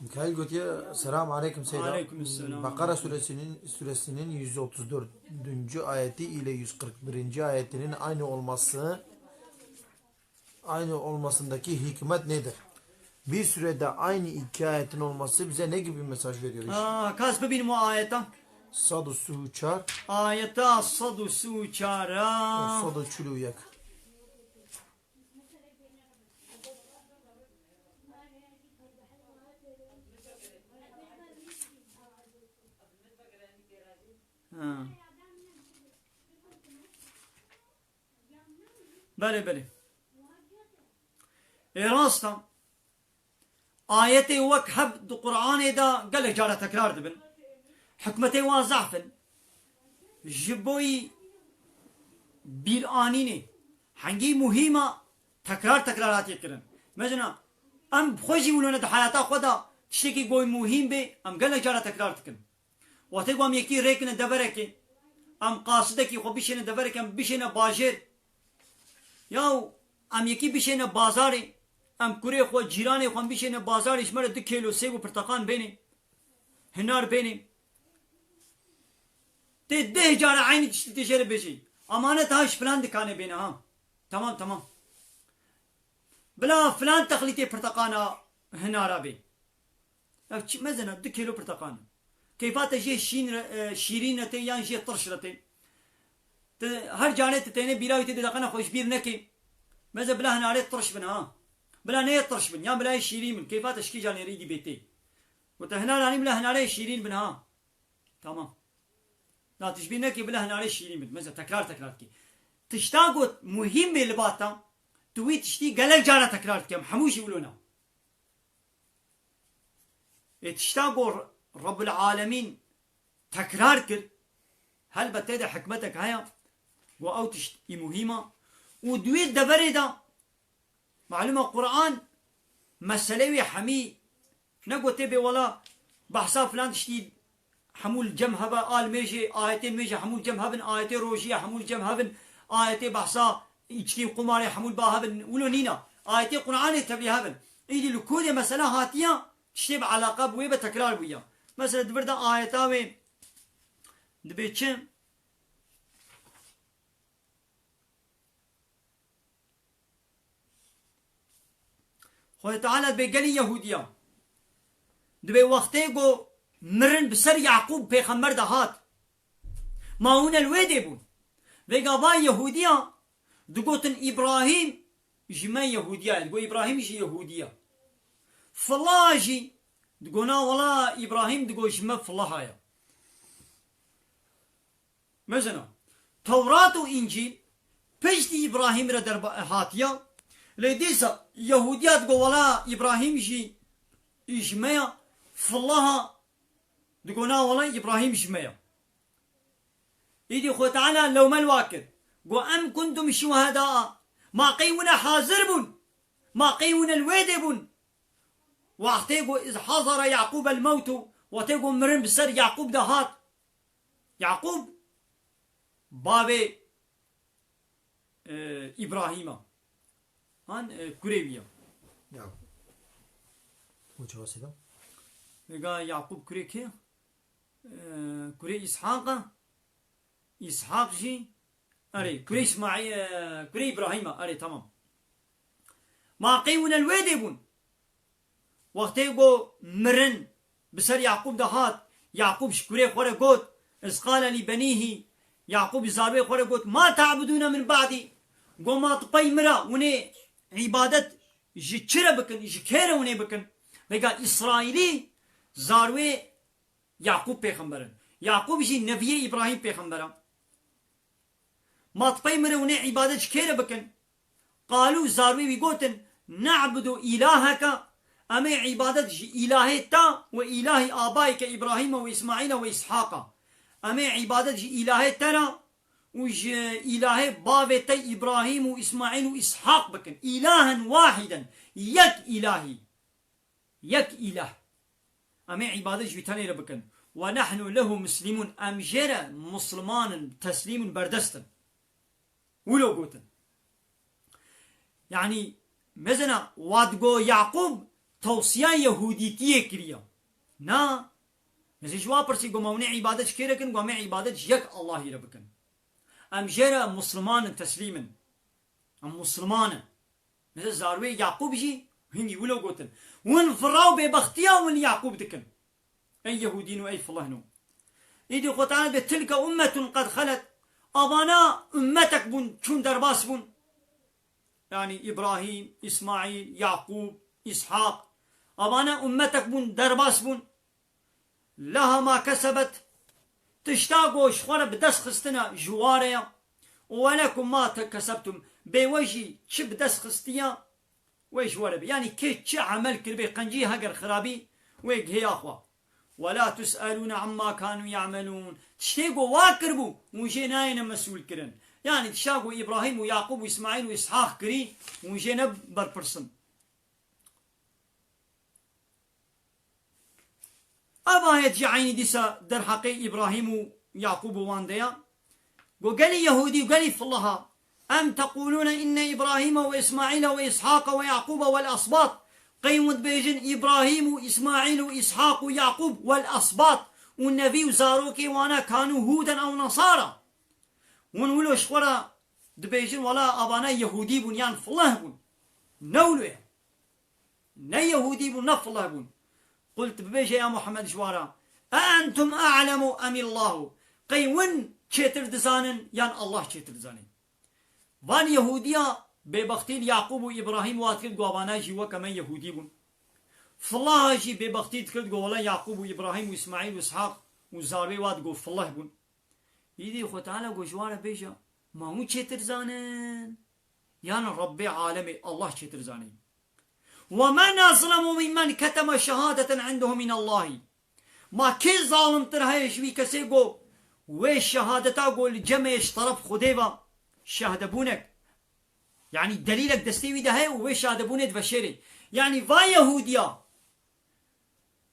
Mikail Götü'ye selam aleyküm selam. Aleykümselam. Bakara suresinin 134. ayeti ile 141. ayetinin aynı olmasındaki hikmet nedir? Bir sürede aynı iki ayetin olması bize ne gibi bir mesaj veriyor? Kas bebin mu ayeta? Sadu su uçar, Ayeta sadu su uçara. sadu çülü yak. Bele. Rasta ayeti vek du Kur'an'ı da gale cara tekrar dibin. Hikmeti vazahfin. Jiboy bir anini hangi muhima tekrar yetkirin. Mesela am خوشی ولونه ده حیاتا خدا تشکی گوی مهم به ام گله جارا تکرار تکن وقتی گم یکی ریکنه دبره که ام قاصده کی خو بشینه دبره که ام بشینه باجر یا ام یکی بشینه بازاری ام کوری خو جیرانی خو بشینه بازارش مره 2 کیلو سیب و پرتقال بینی هنار بینی ده جارا aynı تجربه بشی امانه تاش فلان دکانه بینه ها tamam بلا فلان تخليتي برتقانة هنا رابي مثلا 2 كيلو برتقانة كيفات جي شيرينتي يعني جي طرشرتي هر جانت تيني بيراوي دقنا خوش بير نكي ماذا بلا هنا عليه طرش بن ها بلا نيه طرش بن يا بلا شيرين من كيفات اشكي جاني ريدي بيتي وتهنا راني بلا هنا عليه شيرين بن ها تمام لا تشبي نكي بلا هنا عليه شيرين بن مثلا تكرار كي تشتاقوا مهم لباتا توی تشتی گله جارا تکرار کم هموشی ولونا تشتاقو رب العالمين تكرار كر هل بتدي حكمتك هيا او تشتي مهمة ودويت دبري دا معلومة القرآن مسألة حمي نقو تبي ولا بحساب فلان تشتي حمول جمهبة آل ميجي آيتين ميجي حمول جمهبن آيتين روجية حمول جمهبن آيتين بحساب içki kumarı hamul bahabın ulunina ayeti Kur'an'ı tabihabın idi lukudi mesela hatiya işte bir alaka bu ve tekrar bu ya mesela burada ayeta ve dibçim Xuda Teala begali Yahudiya dibe vakti go mirin bser Yaqub peygamber da hat maun elwede bu ve gaba Yahudiya دقوتن إبراهيم جما يهودية دقو إبراهيم جي يهودية فالله جي دقونا ولا إبراهيم دقو جما فالله هايا مثلا توراة وإنجيل بجدي إبراهيم ردر هاتيا لديسا يهودية دقو ولا إبراهيم جي جما فالله دقونا ولا إبراهيم جما إيدي خو تعالى لو ما الواكد وأم كنتم شهداء ما قيونا حاضربون ما قيونا الويدبون واعتقوا إذ حضر يعقوب الموت وتقوا مرن بسر يعقوب دهات يعقوب بابي إبراهيم هان كريبيا Ya. Bu çavasıyla. قال يعقوب كري كي كري إسحاق جي أري كري إسماعيل كري إبراهيم أري تمام ما قيونا الويدبون وقتيقو مرن بسر يعقوب دهات يعقوب شكري خوري قوت إذ قال لبنيه يعقوب زاربي خوري قوت ما تعبدون من بعدي قو ما تقاي مرا وني عبادت جكرة بكن جكيرة وني بكن وقال إسرائيلي زاروي يعقوب بيخمبرن يعقوب جي نبي إبراهيم بيخمبرن ما تقيمنا وني عبادتش كيرا بكن قالوا زاروي بيقوتن نعبد إلهك أما عبادت إلهي تا وإله آبائك إبراهيم وإسماعيل وإسحاق أما عبادت إلهي تنا وج إلهي بابتي إبراهيم وإسماعيل وإسحاق بكن إلها واحدا يك إلهي يك إله أما عبادت بتاني بكن ونحن له مسلمون أمجرة مسلمان تسليم بردستن ولو قوتن يعني مثلا وادقو يعقوب توصيان يهوديتية كريا نا مثل جوا برسي قو مونع عبادت كيركن قو مع عبادت يك الله يربكن ام جرى مسلمان تسليما ام مسلمان مثل زاروي يعقوب جي هني ولو قوتن وين فراو ببختيا وين يعقوب دكن اي يهودين واي فلهنو إيدي قطعنا بتلك أمة قد خلت أبانا أمتك بون شون درباس بون يعني إبراهيم إسماعيل يعقوب إسحاق أبانا أمتك بون درباس بون لها ما كسبت تشتاقوا شخورة بدس خستنا جواريا ولكم ما كسبتم بوجي شب دس خستيا ويش وربي يعني كي عمل كربي قنجي هقر خرابي ويك هي أخوة ولا تسألون عما كانوا يعملون تشتاقوا واكربوا وجينا مسؤول كرن يعني تشتاقوا إبراهيم ويعقوب وإسماعيل وإسحاق كري وجينا بربرسن أبا يتجعيني ديسا در حقي إبراهيم ويعقوب وانديا وقالي يهودي وقالي في الله أم تقولون إن إبراهيم وإسماعيل وإسحاق ويعقوب والأصباط قيمت بيجن إبراهيم وإسماعيل وإسحاق ويعقوب والأصباط والنبي وزاروكي وانا كانوا هودا أو نصارى ونولو شخورا دبيجن ولا أبانا يهودي بن يان فالله بن نولو نا يهودي بن نف الله بن قلت ببيجي يا محمد شوارا أأنتم أعلم أم الله قيون شتر دزانن يان الله شتر دزانن وان يهوديا ببختيل يعقوب وإبراهيم واتكل قوابانا جيوا كمان يهودي بن فالله جي ببختيل تكل قوالا يعقوب وإبراهيم وإسماعيل وإسحاق وزاروي وات قو فالله بن يدي خو تعالى قو جوارا بيجا ما هو شتر زانن يان ربي عالمي الله شتر زانن ومن أظلم ممن كتم شهادة عنده من الله ما كي ظالم ترهي شوي كسي قو ويش شهادتا قو الجمعش طرف خديبا شهدبونك يعني دليلك دستيوي ده هي وويش شهدبونك وشيري يعني فا يهوديا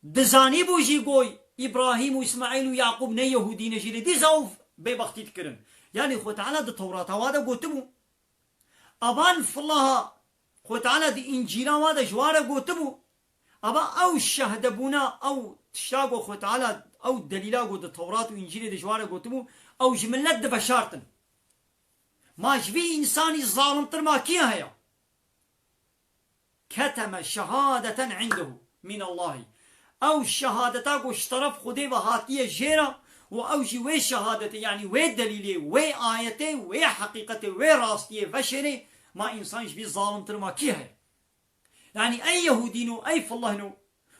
دزاني بوجي قوي إبراهيم وإسماعيل ويعقوب ني يهودي نجيلي دي زوف ببختي تكرن يعني خو تعالى دي توراة وادا قوتبو أبان فالله خو تعالى دي إنجيلا وادا جوارا قوتبو أبا أو شهدبونا أو تشاقو خو تعالى أو دليلا قو دي توراة وإنجيلا دي جوارا قوتبو أو جملت دي بشارتن ما جبي إنساني ظالم ترما كيا هيا كتم شهادة عنده من الله أو الشهادة قو اشترف خدي وهاتية جيرا و جي وي شهادة يعني وي دليلي وي آيتي وي حقيقتي وي راستي فشري ما إنسان جبي ظالم ترما كيا هيا يعني أي يهودينو أي فالله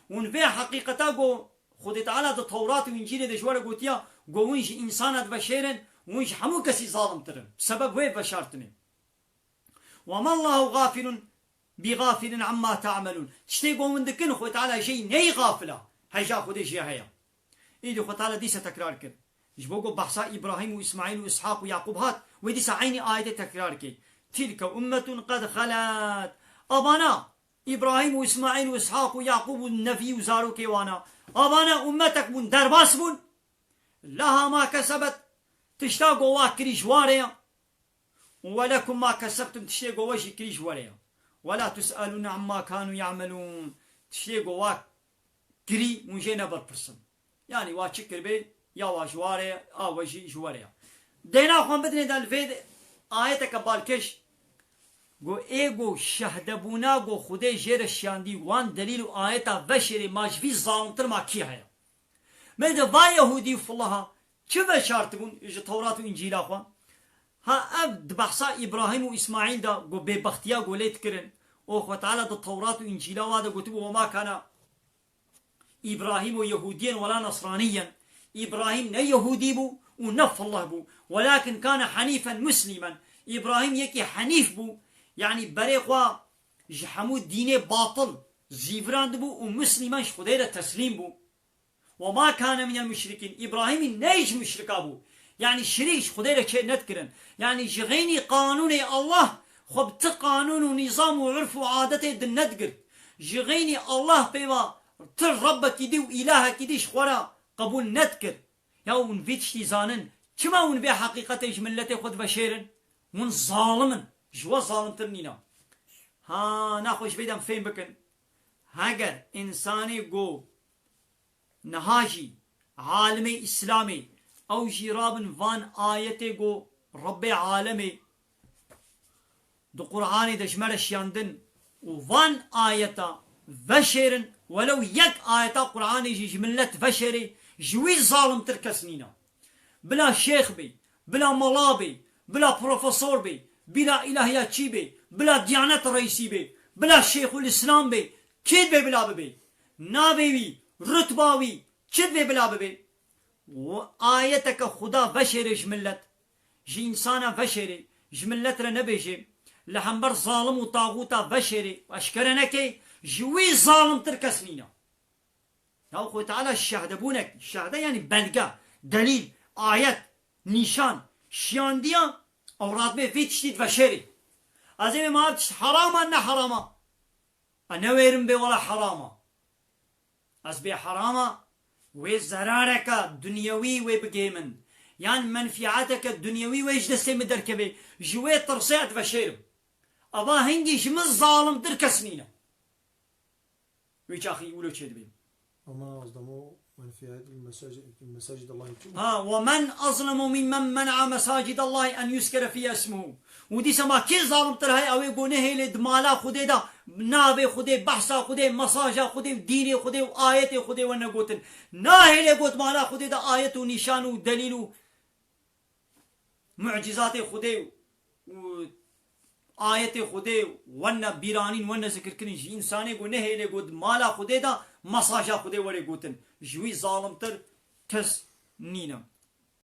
ونفي حقيقة قو خدي تعالى دي توراة وإنجيل دي جوارا قوتيا قو ونش إنسانات بشيرن ونش حمو كسي ظالم ترن بسبب وي بشارتني وما الله غافل بغافل عما تعملون تشتي قو من دكن خدي تعالى شيء ني غافلة هيجا خدي شيء هيا إيدي خدي تعالى ديسة تكرار كد جبو قو بحثا إبراهيم وإسماعيل وإسحاق ويعقوب هات وديسة عيني آية تكرار كد تلك أمة قد خلت أبانا إبراهيم وإسماعيل وإسحاق ويعقوب والنبي وزارو كيوانا أبانا أمتك من درباس بون لها ما كسبت تشتاقوا واكري جواريا ولكم ما كسبتم تشتاقوا وجه كري جواريا ولا تسألون عما كانوا يعملون تشتاقوا واكري ونجينا بربرسن يعني واشكر بي يا واجواريا وجه جواريا دينا خوان بدني دال فيد آيتك بالكش گو ایگو شهدبونا گو خودی جیر شاندی وان دلیل آیتا بشری ماجوی ظالمتر ما کی هیا مده با یهودی فالله چه بشارت بون اجا تورات و انجیل اخوان ها اب بحثا ابراهیم و اسماعیل دا گو ببختیا گو لیت کرن او خو تعالی دا تورات و انجیل وادا گو تبو وما كان ابراهیم و یهودیا ولا نصرانیا ابراهیم نه یهودی بو و نف الله بو ولكن كان حنيفا مسلما ابراهیم یکی حنیف بو يعني بريقوا جحمود دين باطل زيفراند بو ومسلمان خديرة تسليم بو وما كان من المشركين إبراهيم نيج مشركا بو يعني شريش خديرة كي نذكرن يعني جغيني قانون الله خبت قانون ونظام وعرف وعادته دن ندقر جغيني الله بيوا تر ربك يدي وإلهك يدي شخورا قبول نذكر يا ونفيتش تيزانن كما ونبي حقيقة جملته خد بشيرن ون ظالمن جوا ظالم ترنينا ها ناخوش بيدم فين بكن هاگر انسانی گو نهاجی عالم اسلامی او جرابن وان آیت گو رب عالمی دو قرآن دجمر شياندن وفان آيتا فشرن ولو يك آيتا قرآن يجي جملة فشري جوي ظالم ترك سنينا بلا شيخ بي بلا ملابي بلا بروفيسور بي بلا إلهيات بي بلا ديانة رئيسي بي بلا شيخ الإسلام بي كيد بي بلا بي نابي بي رتباوي كيد بي بلا بي وآيتك خدا فشري جملة جي إنسانا فشري جملة رنبيجي لحنبر ظالم وطاغوتا بشري واشكرنك جوي ظالم ترك سنينا يا أخوة تعالى الشهادة بونك الشهادة يعني بلغة دليل آيات نشان شيانديا أوراد بي في تشتيد بشري أزي ما أبتش حراما أنا حراما أنا ويرم بي ولا حراما أز بي حراما وي زرارك دنيوي وي بجيمن يعني منفعاتك الدنيوي ويش دستي مدركبي جوي ترصيعت بشري أبا هنجي شمس ظالم ترك سنينه ويش أخي يقولوا كذا بين وما أصدموا من في هذه المساجد الله ومن أظلم ممن منع مساجد الله أن يذكر فيها اسمه ودي سما كل ظالم ترى أو يقول هي لدمالا خدي دا نابي خدي بحثا خدي مساجا خدي ديني خدي آية خدي ونقولن ناهي لقوت مالا خدي دا آية ونشان ودليل معجزات خدي آية خدي ون بيرانين ون ذكر كرين إنساني قو نهي لقود مالا خدي دا مساجا خدي وري قوتن جوي ظالم تر كس نينا